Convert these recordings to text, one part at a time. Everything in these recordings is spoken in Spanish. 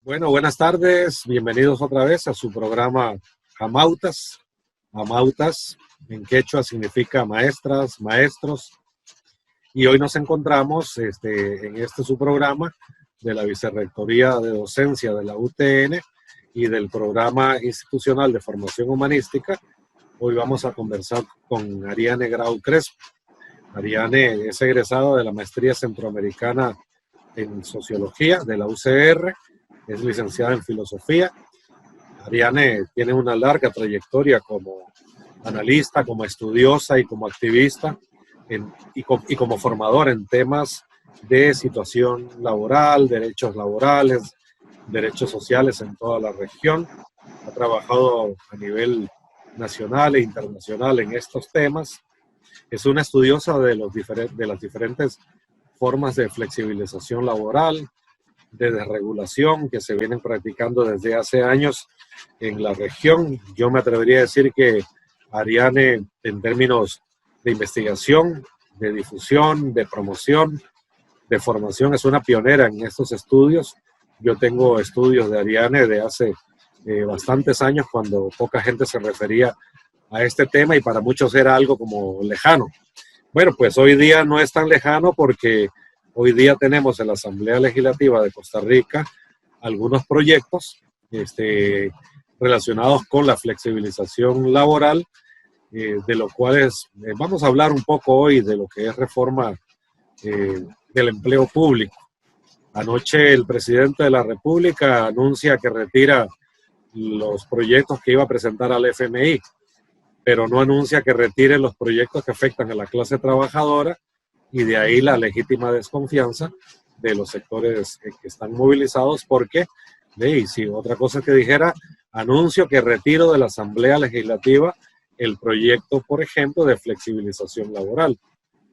Bueno, buenas tardes, bienvenidos otra vez a su programa Jamautas. Jamautas en quechua significa maestras, maestros, y hoy nos encontramos en su programa de la Vicerrectoría de Docencia de la UTN y del Programa Institucional de Formación Humanística. Hoy vamos a conversar con Ariane Grau Crespo. Ariane es egresada de la Maestría Centroamericana en Sociología de la UCR, es licenciada en Filosofía. Ariane tiene una larga trayectoria como analista, como estudiosa y como activista y como formadora en temas de situación laboral, derechos laborales, derechos sociales en toda la región. Ha trabajado a nivel nacional e internacional en estos temas. Es una estudiosa de las diferentes formas de flexibilización laboral, de desregulación que se vienen practicando desde hace años en la región. Yo me atrevería a decir que Ariane, en términos de investigación, de difusión, de promoción, de formación, es una pionera en estos estudios. Yo tengo estudios de Ariane de hace bastantes años, cuando poca gente se refería a este tema y para muchos era algo como lejano. Bueno, pues hoy día no es tan lejano, porque hoy día tenemos en la Asamblea Legislativa de Costa Rica algunos proyectos relacionados con la flexibilización laboral, de los cuales vamos a hablar un poco hoy de lo que es reforma del empleo público. Anoche el presidente de la República anuncia que retira los proyectos que iba a presentar al FMI, pero no anuncia que retire los proyectos que afectan a la clase trabajadora, y de ahí la legítima desconfianza de los sectores que están movilizados, porque, si otra cosa que dijera, anuncio que retiro de la Asamblea Legislativa el proyecto, por ejemplo, de flexibilización laboral.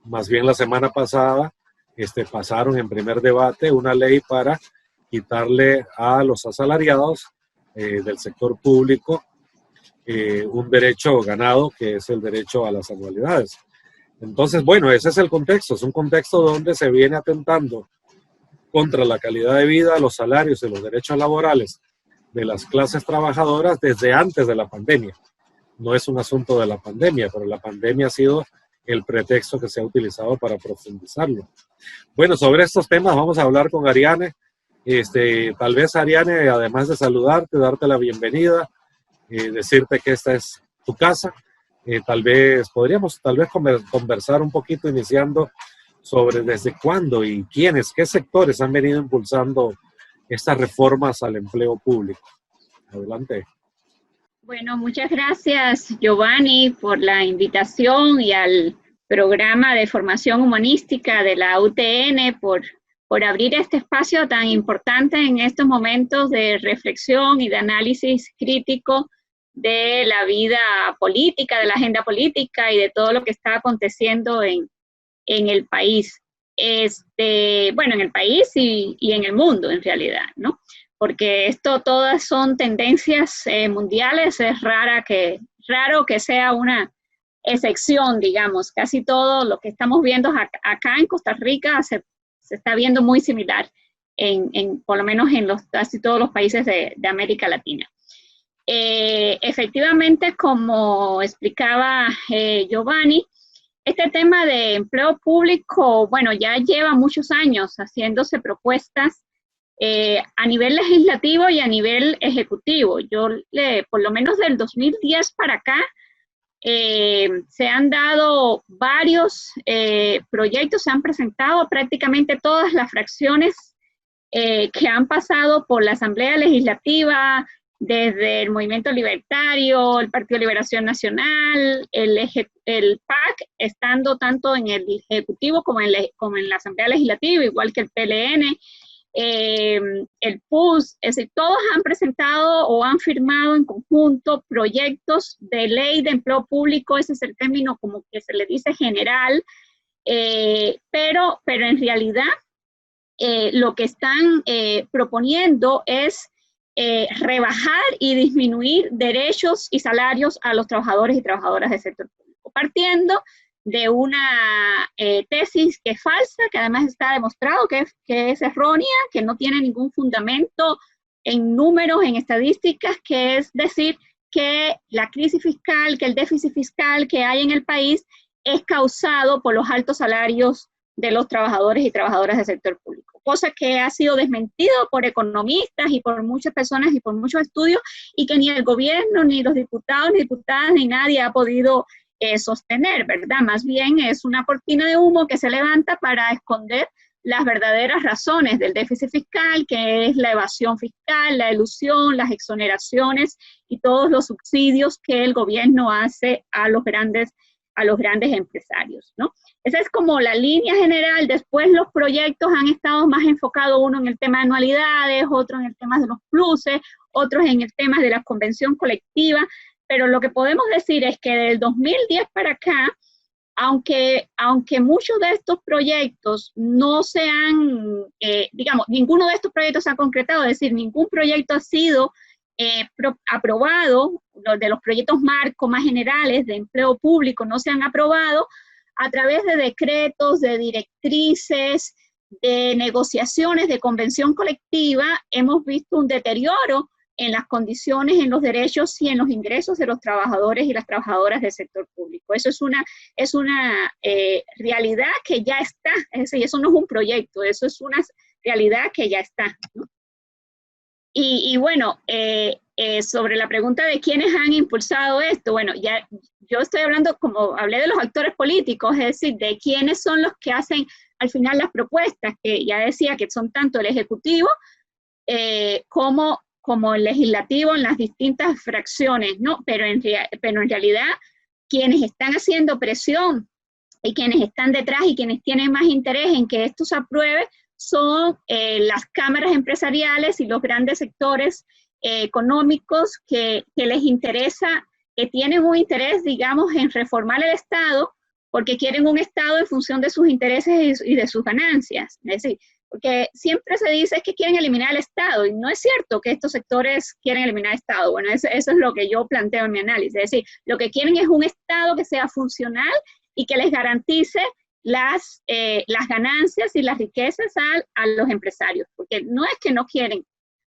Más bien la semana pasada pasaron en primer debate una ley para quitarle a los asalariados del sector público un derecho ganado, que es el derecho a las anualidades. Entonces, bueno, ese es el contexto. Es un contexto donde se viene atentando contra la calidad de vida, los salarios y los derechos laborales de las clases trabajadoras desde antes de la pandemia. No es un asunto de la pandemia, pero la pandemia ha sido el pretexto que se ha utilizado para profundizarlo. Bueno, sobre estos temas vamos a hablar con Ariane. Tal vez, Ariane, además de saludarte, darte la bienvenida, decirte que esta es tu casa. Podríamos conversar un poquito, iniciando sobre desde cuándo y quiénes, qué sectores han venido impulsando estas reformas al empleo público. Adelante. Bueno, muchas gracias, Giovanni, por la invitación, y al programa de formación humanística de la UTN por abrir este espacio tan importante en estos momentos de reflexión y de análisis crítico de la vida política, de la agenda política y de todo lo que está aconteciendo en el país. Bueno, en el país y en el mundo, en realidad, ¿no? Porque todas son tendencias mundiales. Es raro que sea una excepción, digamos. Casi todo lo que estamos viendo acá en Costa Rica se está viendo muy similar, por lo menos en casi todos los países de América Latina. Efectivamente, como explicaba Giovanni, este tema de empleo público, bueno, ya lleva muchos años haciéndose propuestas a nivel legislativo y a nivel ejecutivo. Por lo menos del 2010 para acá, se han dado varios proyectos, se han presentado prácticamente todas las fracciones que han pasado por la Asamblea Legislativa, desde el Movimiento Libertario, el Partido de Liberación Nacional, el PAC, estando tanto en el Ejecutivo como en la Asamblea Legislativa, igual que el PLN, el PUS. Es decir, todos han presentado o han firmado en conjunto proyectos de ley de empleo público. Ese es el término como que se le dice general, pero en realidad lo que están proponiendo es rebajar y disminuir derechos y salarios a los trabajadores y trabajadoras del sector público, partiendo de una tesis que es falsa, que además está demostrado que es errónea, que no tiene ningún fundamento en números, en estadísticas, que es decir, que la crisis fiscal, que el déficit fiscal que hay en el país es causado por los altos salarios de los trabajadores y trabajadoras del sector público, cosa que ha sido desmentido por economistas y por muchas personas y por muchos estudios, y que ni el gobierno, ni los diputados, ni diputadas, ni nadie ha podido sostener, ¿verdad? Más bien es una cortina de humo que se levanta para esconder las verdaderas razones del déficit fiscal, que es la evasión fiscal, la elusión, las exoneraciones y todos los subsidios que el gobierno hace a los grandes empresarios, ¿no? Esa es como la línea general. Después los proyectos han estado más enfocados, uno en el tema de anualidades, otro en el tema de los pluses, otros en el tema de la convención colectiva, pero lo que podemos decir es que del 2010 para acá, aunque muchos de estos proyectos no se han, digamos, ninguno de estos proyectos se ha concretado, es decir, ningún proyecto ha sido aprobado, los de los proyectos marco más generales de empleo público no se han aprobado, a través de decretos, de directrices, de negociaciones, de convención colectiva, hemos visto un deterioro en las condiciones, en los derechos y en los ingresos de los trabajadores y las trabajadoras del sector público. Eso es una realidad que ya está, es decir, eso no es un proyecto, eso es una realidad que ya está, ¿no? Y bueno, sobre la pregunta de quiénes han impulsado esto, bueno, ya yo estoy hablando, como hablé de los actores políticos, es decir, de quiénes son los que hacen al final las propuestas, que ya decía que son tanto el Ejecutivo como el Legislativo en las distintas fracciones, ¿no? Pero en realidad, quienes están haciendo presión y quienes están detrás y quienes tienen más interés en que esto se apruebe son las cámaras empresariales y los grandes sectores económicos que les interesa, que tienen un interés, digamos, en reformar el Estado, porque quieren un Estado en función de sus intereses y de sus ganancias. Es decir, porque siempre se dice que quieren eliminar el Estado, y no es cierto que estos sectores quieren eliminar el Estado. Bueno, eso es lo que yo planteo en mi análisis. Es decir, lo que quieren es un Estado que sea funcional y que les garantice las ganancias y las riquezas a los empresarios, porque no es que no quieren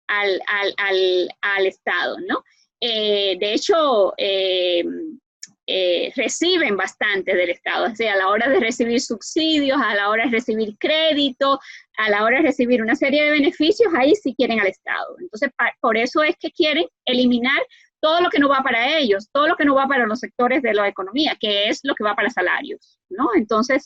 al Estado, ¿no? De hecho, reciben bastante del Estado, o sea, a la hora de recibir subsidios, a la hora de recibir crédito, a la hora de recibir una serie de beneficios, ahí sí quieren al Estado. Entonces, por eso es que quieren eliminar todo lo que no va para ellos, todo lo que no va para los sectores de la economía, que es lo que va para salarios, ¿no? Entonces,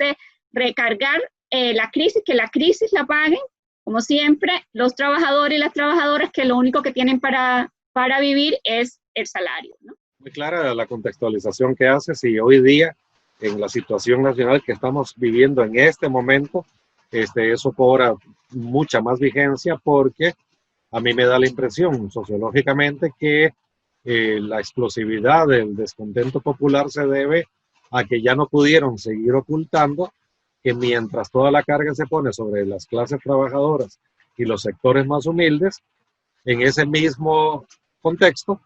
recargar la crisis, que la crisis la paguen, como siempre, los trabajadores y las trabajadoras, que lo único que tienen para vivir es el salario, ¿no? Muy clara la contextualización que haces, y hoy día, en la situación nacional que estamos viviendo en este momento, eso cobra mucha más vigencia, porque a mí me da la impresión sociológicamente que la explosividad del descontento popular se debe a que ya no pudieron seguir ocultando que mientras toda la carga se pone sobre las clases trabajadoras y los sectores más humildes, en ese mismo contexto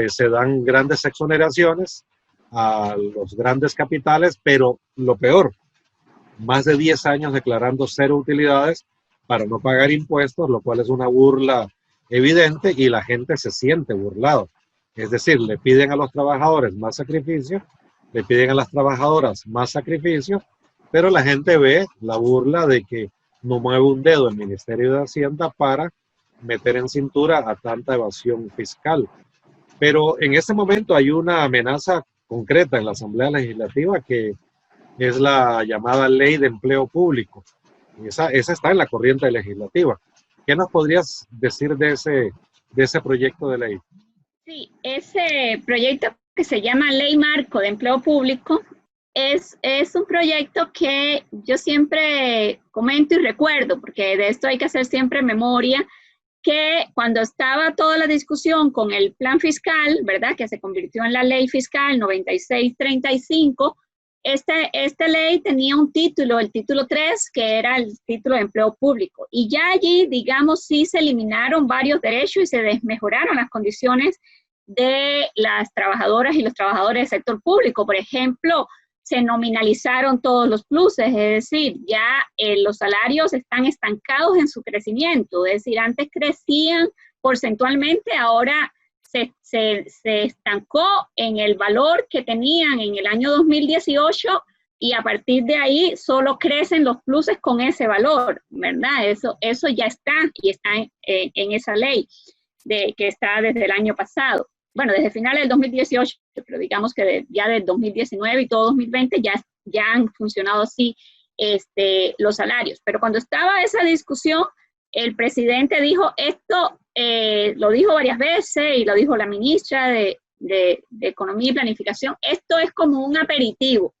se dan grandes exoneraciones a los grandes capitales, pero lo peor, más de 10 años declarando cero utilidades para no pagar impuestos, lo cual es una burla evidente, y la gente se siente burlado. Es decir, le piden a los trabajadores más sacrificio, le piden a las trabajadoras más sacrificio, pero la gente ve la burla de que no mueve un dedo el Ministerio de Hacienda para meter en cintura a tanta evasión fiscal. Pero en este momento hay una amenaza concreta en la Asamblea Legislativa, que es la llamada Ley de Empleo Público. Esa está en la corriente legislativa. ¿Qué nos podrías decir de ese proyecto de ley? Sí, ese proyecto que se llama Ley Marco de Empleo Público es un proyecto que yo siempre comento y recuerdo, porque de esto hay que hacer siempre memoria, que cuando estaba toda la discusión con el plan fiscal, ¿verdad?, que se convirtió en la ley fiscal 9635, esta ley tenía un título, el título 3, que era el título de empleo público. Y ya allí, digamos, sí se eliminaron varios derechos y se desmejoraron las condiciones de las trabajadoras y los trabajadores del sector público. Por ejemplo, se nominalizaron todos los pluses, es decir, ya los salarios están estancados en su crecimiento, es decir, antes crecían porcentualmente ahora se estancó en el valor que tenían en el año 2018 y a partir de ahí solo crecen los pluses con ese valor, ¿verdad? Eso ya está y está en esa ley que está desde el año pasado. Bueno, desde finales del 2018, pero digamos que ya del 2019 y todo 2020 ya han funcionado así los salarios. Pero cuando estaba esa discusión, el presidente dijo esto, lo dijo varias veces y lo dijo la ministra de Economía y Planificación, esto es como un aperitivo.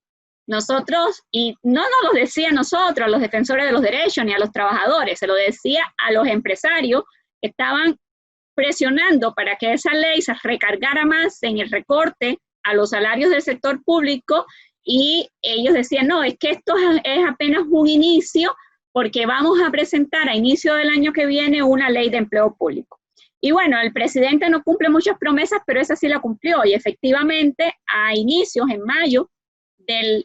Nosotros, y no nos lo decía a nosotros, a los defensores de los derechos, ni a los trabajadores, se lo decía a los empresarios que estaban presionando para que esa ley se recargara más en el recorte a los salarios del sector público, y ellos decían, no, es que esto es apenas un inicio, porque vamos a presentar a inicio del año que viene una ley de empleo público. Y bueno, el presidente no cumple muchas promesas, pero esa sí la cumplió, y efectivamente a inicios, en mayo del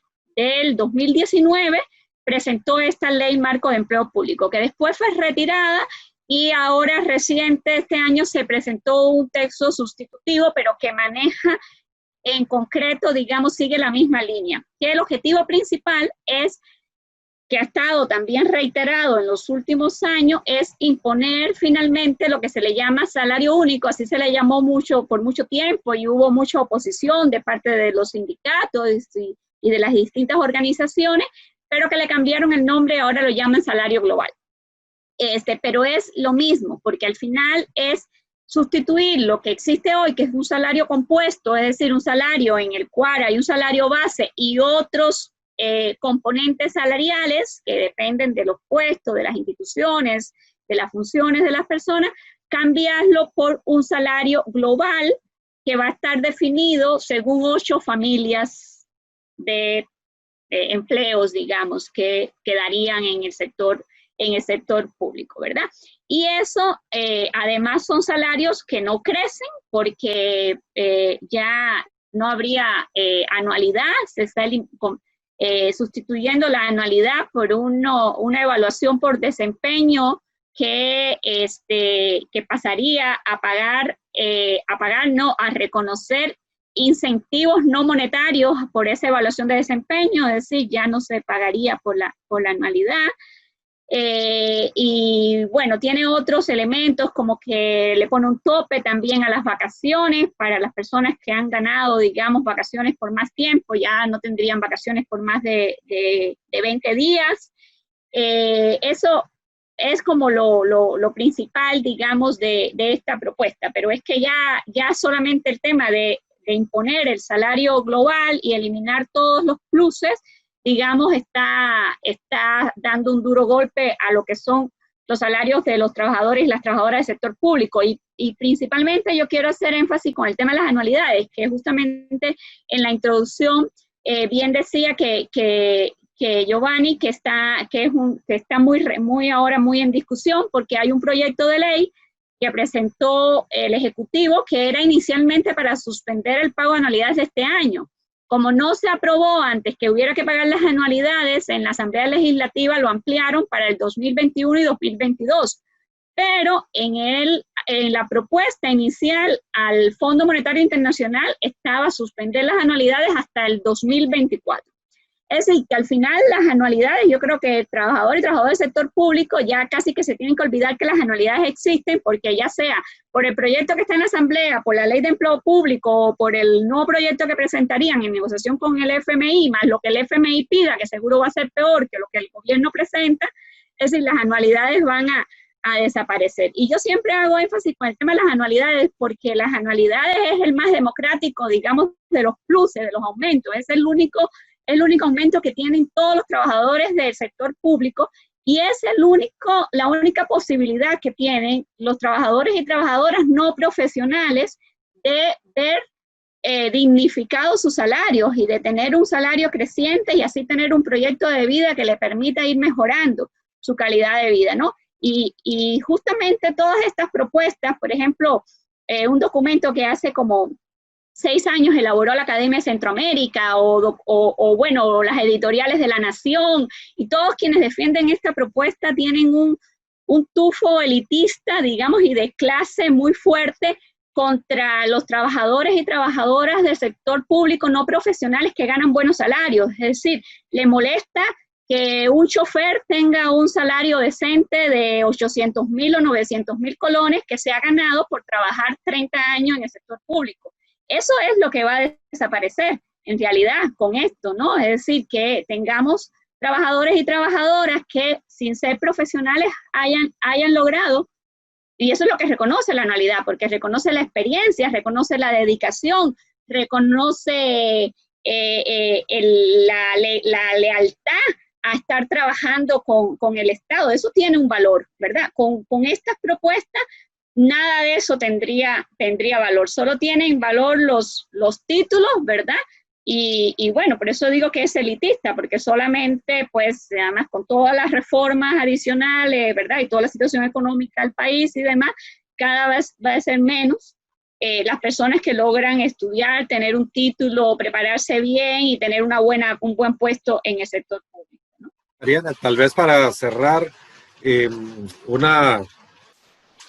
2019, presentó esta ley marco de empleo público, que después fue retirada, y ahora reciente este año se presentó un texto sustitutivo, pero que maneja en concreto, digamos, sigue la misma línea. Que el objetivo principal es, que ha estado también reiterado en los últimos años, es imponer finalmente lo que se le llama salario único, así se le llamó por mucho tiempo, y hubo mucha oposición de parte de los sindicatos y de las distintas organizaciones, pero que le cambiaron el nombre, ahora lo llaman salario global. Pero es lo mismo, porque al final es sustituir lo que existe hoy, que es un salario compuesto, es decir, un salario en el cual hay un salario base y otros componentes salariales que dependen de los puestos, de las instituciones, de las funciones de las personas, cambiarlo por un salario global que va a estar definido según 8 familias de empleos, digamos, que quedarían en el sector público, ¿verdad? Y eso, además, son salarios que no crecen porque ya no habría anualidad, se está sustituyendo la anualidad por una evaluación por desempeño que pasaría a reconocer incentivos no monetarios por esa evaluación de desempeño, es decir, ya no se pagaría por la anualidad. Y bueno, tiene otros elementos como que le pone un tope también a las vacaciones para las personas que han ganado, digamos, vacaciones por más tiempo, ya no tendrían vacaciones por más de 20 días. Eso es como lo principal, digamos, de esta propuesta, pero es que ya solamente el tema de imponer el salario global y eliminar todos los pluses, digamos, está dando un duro golpe a lo que son los salarios de los trabajadores y las trabajadoras del sector público. Y principalmente yo quiero hacer énfasis con el tema de las anualidades, que justamente en la introducción bien decía que Giovanni, que está ahora muy en discusión, porque hay un proyecto de ley que presentó el Ejecutivo, que era inicialmente para suspender el pago de anualidades de este año. Como no se aprobó antes que hubiera que pagar las anualidades, en la Asamblea Legislativa lo ampliaron para el 2021 y 2022. Pero en la propuesta inicial al Fondo Monetario Internacional estaba suspender las anualidades hasta el 2024. Es decir, que al final las anualidades, yo creo que trabajadores y trabajadoras del sector público ya casi que se tienen que olvidar que las anualidades existen, porque ya sea por el proyecto que está en la Asamblea, por la Ley de Empleo Público o por el nuevo proyecto que presentarían en negociación con el FMI, más lo que el FMI pida, que seguro va a ser peor que lo que el gobierno presenta, es decir, las anualidades van a desaparecer. Y yo siempre hago énfasis con el tema de las anualidades, porque las anualidades es el más democrático, digamos, de los pluses, de los aumentos, es el único aumento que tienen todos los trabajadores del sector público, y es la única posibilidad que tienen los trabajadores y trabajadoras no profesionales de ver dignificados sus salarios y de tener un salario creciente y así tener un proyecto de vida que le permita ir mejorando su calidad de vida, ¿no? Y justamente todas estas propuestas, por ejemplo, un documento que hace como 6 años elaboró la Academia de Centroamérica o bueno, las editoriales de La Nación, y todos quienes defienden esta propuesta tienen un tufo elitista, digamos, y de clase muy fuerte contra los trabajadores y trabajadoras del sector público no profesionales que ganan buenos salarios. Es decir, le molesta que un chofer tenga un salario decente de 800.000 o 900.000 colones que se ha ganado por trabajar 30 años en el sector público. Eso es lo que va a desaparecer en realidad con esto, ¿no? Es decir, que tengamos trabajadores y trabajadoras que sin ser profesionales hayan logrado, y eso es lo que reconoce la anualidad, porque reconoce la experiencia, reconoce la dedicación, reconoce la lealtad a estar trabajando con el Estado. Eso tiene un valor, ¿verdad? Con estas propuestas, nada de eso tendría valor. Solo tienen valor los títulos, ¿verdad? Y bueno, por eso digo que es elitista, porque solamente, pues, además con todas las reformas adicionales, ¿verdad? Y toda la situación económica del país y demás, cada vez va a ser menos las personas que logran estudiar, tener un título, prepararse bien y tener un buen puesto en el sector público, ¿no? Mariana, tal vez para cerrar,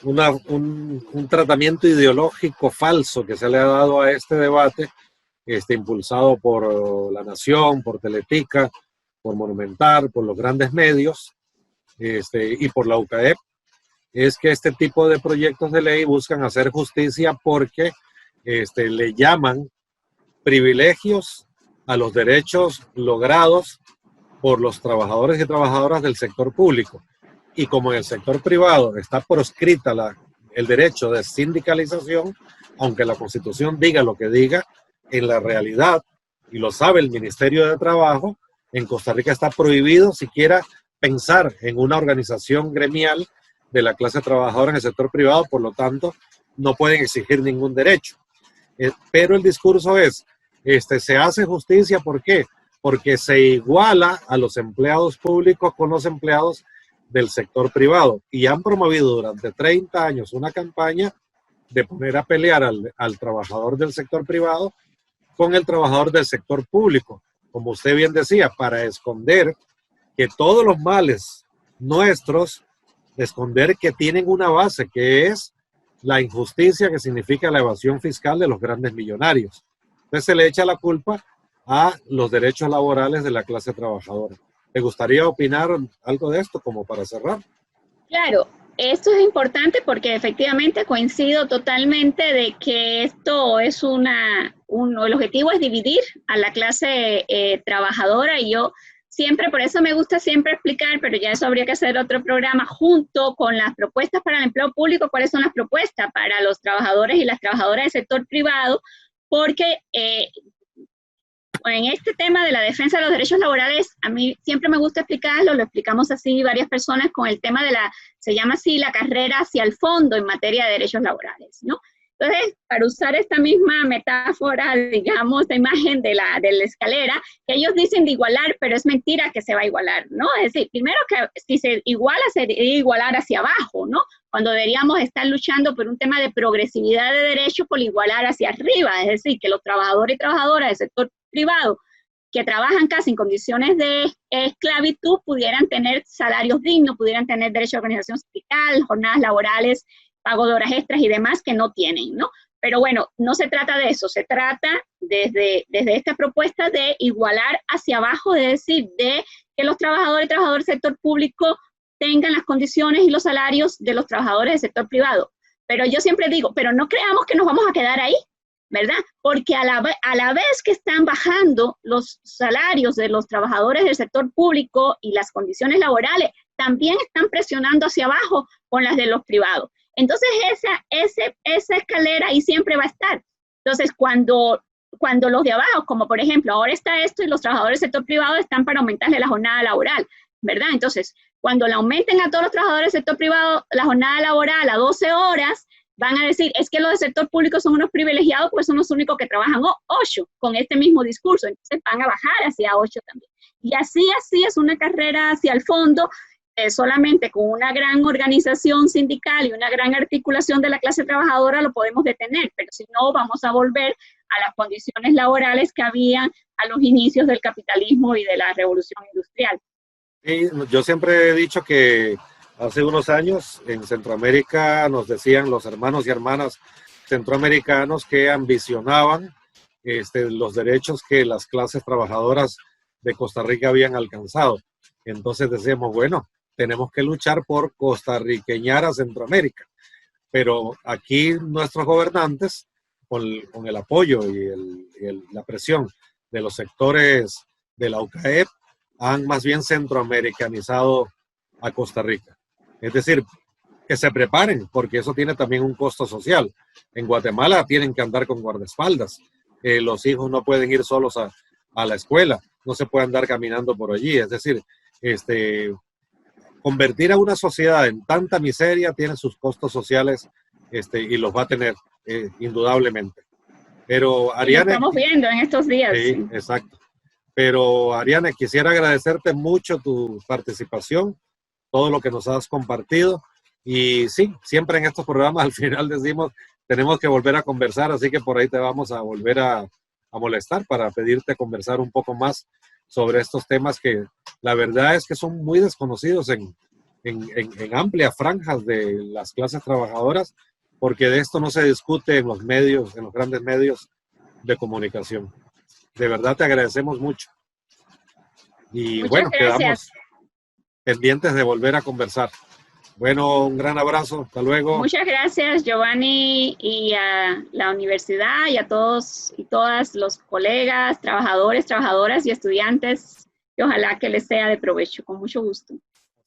un tratamiento ideológico falso que se le ha dado a este debate, impulsado por La Nación, por Teletica, por Monumental, por los grandes medios, y por la UCAEP, es que este tipo de proyectos de ley buscan hacer justicia porque le llaman privilegios a los derechos logrados por los trabajadores y trabajadoras del sector público. Y como en el sector privado está proscrita el derecho de sindicalización, aunque la Constitución diga lo que diga, en la realidad, y lo sabe el Ministerio de Trabajo, en Costa Rica está prohibido siquiera pensar en una organización gremial de la clase trabajadora en el sector privado, por lo tanto, no pueden exigir ningún derecho. Pero el discurso es, se hace justicia, ¿por qué? Porque se iguala a los empleados públicos con los empleados del sector privado, y han promovido durante 30 años una campaña de poner a pelear al trabajador del sector privado con el trabajador del sector público, como usted bien decía, para esconder que todos los males nuestros, esconder que tienen una base, que es la injusticia que significa la evasión fiscal de los grandes millonarios. Entonces se le echa la culpa a los derechos laborales de la clase trabajadora. ¿Te gustaría opinar algo de esto como para cerrar? Claro, esto es importante porque efectivamente coincido totalmente de que esto es el objetivo es dividir a la clase trabajadora, y yo siempre, por eso me gusta siempre explicar, pero ya eso habría que hacer otro programa, junto con las propuestas para el empleo público, cuáles son las propuestas para los trabajadores y las trabajadoras del sector privado, porque en este tema de la defensa de los derechos laborales, a mí siempre me gusta explicarlo, lo explicamos así varias personas con el tema de se llama así la carrera hacia el fondo en materia de derechos laborales, ¿no? Entonces, para usar esta misma metáfora, digamos, de imagen de la escalera, que ellos dicen de igualar, pero es mentira que se va a igualar, ¿no? Es decir, primero que si se iguala, se debe igualar hacia abajo, ¿no? Cuando deberíamos estar luchando por un tema de progresividad de derechos por igualar hacia arriba, es decir, que los trabajadores y trabajadoras del sector privado que trabajan casi en condiciones de esclavitud pudieran tener salarios dignos, pudieran tener derecho a organización sindical, jornadas laborales, pago de horas extras y demás que no tienen, ¿no? Pero bueno, no se trata de eso, se trata desde esta propuesta de igualar hacia abajo, es decir, de que los trabajadores y trabajadoras del sector público tengan las condiciones y los salarios de los trabajadores del sector privado. Pero yo siempre digo, pero no creamos que nos vamos a quedar ahí, ¿verdad? Porque a la vez que están bajando los salarios de los trabajadores del sector público y las condiciones laborales, también están presionando hacia abajo con las de los privados. Entonces esa escalera ahí siempre va a estar. Entonces cuando los de abajo, como por ejemplo ahora está esto y los trabajadores del sector privado están para aumentarle la jornada laboral, ¿verdad? Entonces cuando le aumenten a todos los trabajadores del sector privado la jornada laboral a 12 horas, van a decir, es que los del sector público son unos privilegiados porque son los únicos que trabajan 8 con este mismo discurso, entonces van a bajar hacia 8 también. Y así es una carrera hacia el fondo, solamente con una gran organización sindical y una gran articulación de la clase trabajadora lo podemos detener, pero si no vamos a volver a las condiciones laborales que habían a los inicios del capitalismo y de la revolución industrial. Y yo siempre he dicho que Hace unos años en Centroamérica nos decían los hermanos y hermanas centroamericanos que ambicionaban los derechos que las clases trabajadoras de Costa Rica habían alcanzado. Entonces decíamos, bueno, tenemos que luchar por costarriqueñar a Centroamérica. Pero aquí nuestros gobernantes, con el apoyo y la presión de los sectores de la UCAEP, han más bien centroamericanizado a Costa Rica. Es decir, que se preparen, porque eso tiene también un costo social. En Guatemala tienen que andar con guardaespaldas. Los hijos no pueden ir solos a la escuela, no se puede andar caminando por allí. Es decir, convertir a una sociedad en tanta miseria tiene sus costos sociales y los va a tener indudablemente. Pero Ariane, lo estamos viendo en estos días. Sí, sí. Exacto. Pero Ariane, quisiera agradecerte mucho tu participación, todo lo que nos has compartido. Y sí, siempre en estos programas al final decimos, tenemos que volver a conversar, así que por ahí te vamos a volver a molestar para pedirte conversar un poco más sobre estos temas que la verdad es que son muy desconocidos en amplias franjas de las clases trabajadoras, porque de esto no se discute en los medios, en los grandes medios de comunicación. De verdad te agradecemos mucho. Y Muchas bueno, gracias. quedamos pendientes de volver a conversar. Bueno, un gran abrazo. Hasta luego. Muchas gracias, Giovanni, y a la universidad y a todos y todas los colegas, trabajadores, trabajadoras y estudiantes. Y ojalá que les sea de provecho. Con mucho gusto.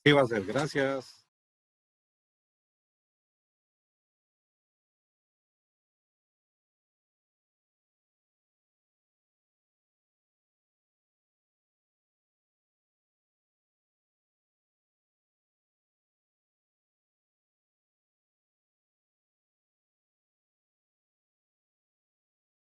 Sí, va a ser. Gracias.